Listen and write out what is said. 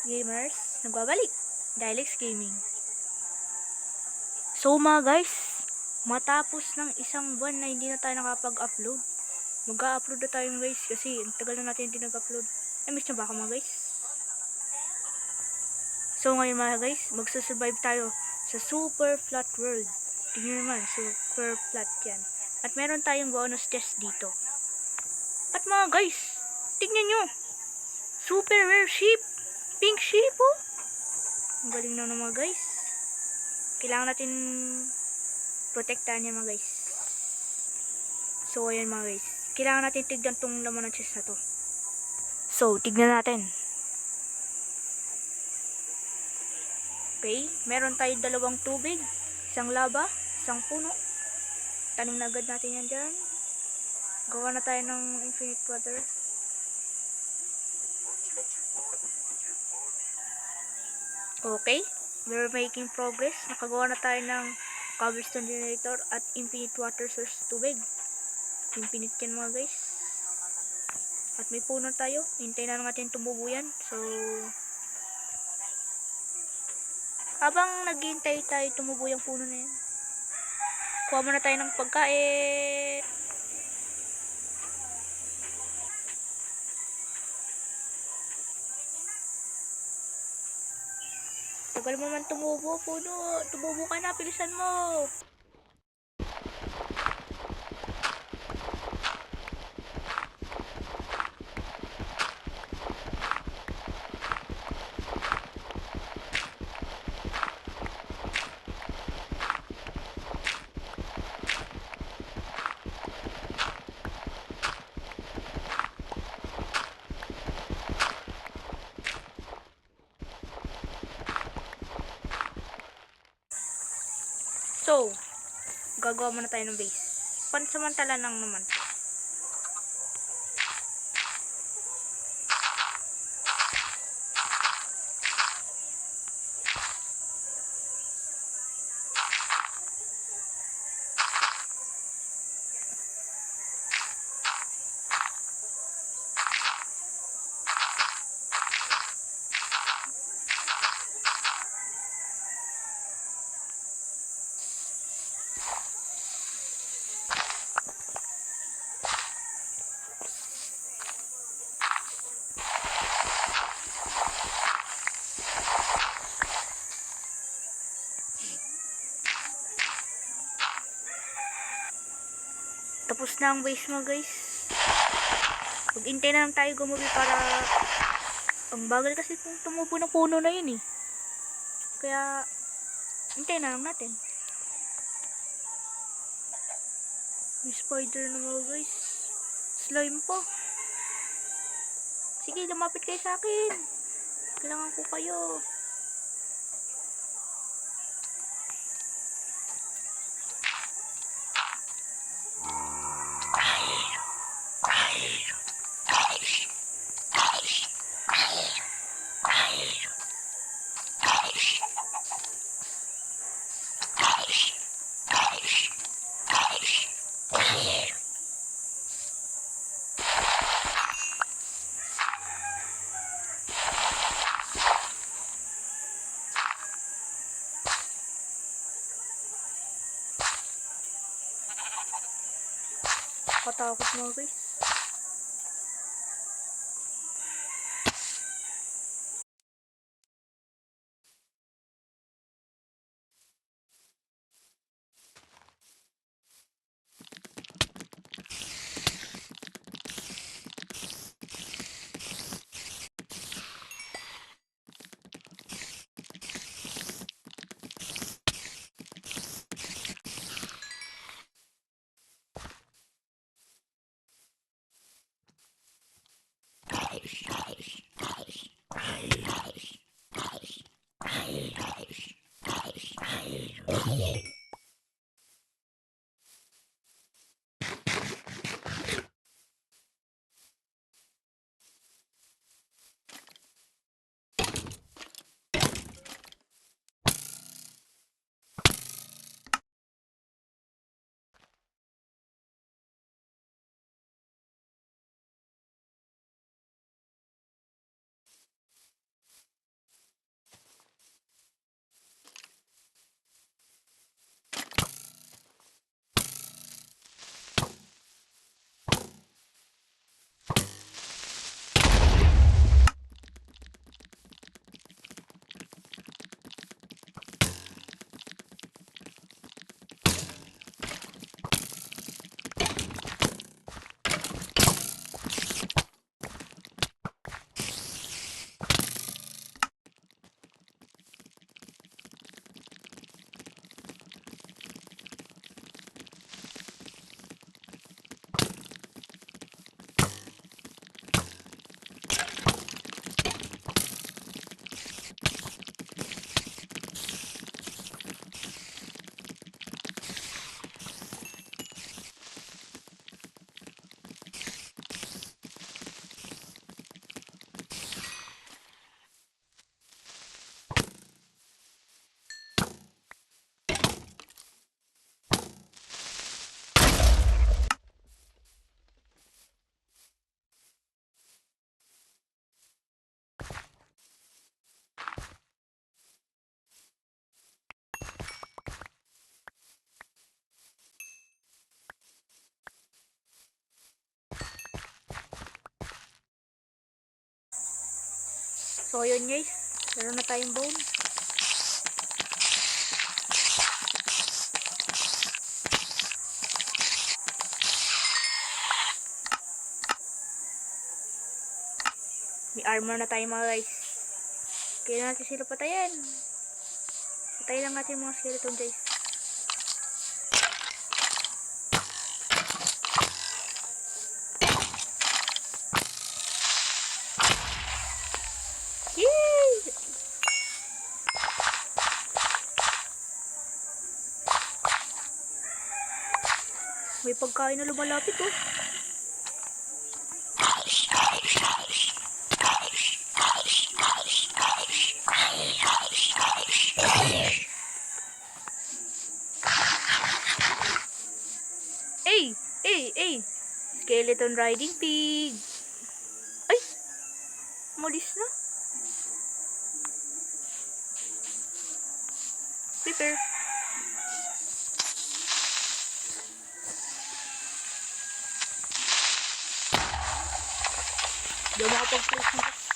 gamers, nagbabalik, Dilex Gaming. So mga guys, matapos ng isang buwan na hindi na tayo nakapag-upload, mag-a-upload na tayo guys kasi ang tagal na natin hindi nag-upload. Miss nyo ba ako mga guys? So ngayon mga guys, magsusurvive tayo sa super flat world. Tingnan naman, super flat yan. At meron tayong bonus chest dito. At mga guys, tingnan nyo, super rare sheep, pink sheep oh. Ang galing na mga guys. Kailangan natin protektahan yan mga guys. So ayan mga guys, kailangan natin tignan tong laman ng chest na to. So tignan natin. Okay, meron tayong dalawang tubig, isang lava, isang puno. Tanim na agad natin yan dyan. Gawa na tayo ng infinite water. Okay, we're making progress. Nakagawa na tayo ng cobblestone generator at infinite water source tubig. Infinite yan mga guys. At may puno tayo. Hintayin na natin tumubo yan. So, habang naghihintay tayo tumubo yung puno na yan, kuha muna tayo ng pagkain. Tagal mo man tumubo, puno. Tumubo ka na, pilisan mo. So, gagawa muna tayo ng base. Pansamantala lang naman. Tapos na ang base mo guys. Mag-intay na lang tayo gumabi para ang bagal kasi kung tumubo na puno na yun eh. Kaya intay na lang natin. May spider na mga guys. Slime po. Sige, lumapit kayo sa akin. Kailangan ko kayo. Katakot mga guys. So, yun guys. Meron na tayong bone. May armor na tayo mga guys. Kailan natin sila patayin. Patayin lang natin mga skeleton guys. Yay! May pagkain na lumalapit oh. Ay! Skeleton riding pig! Ay! Malis na. Creeper. Di ako makapag-place nito.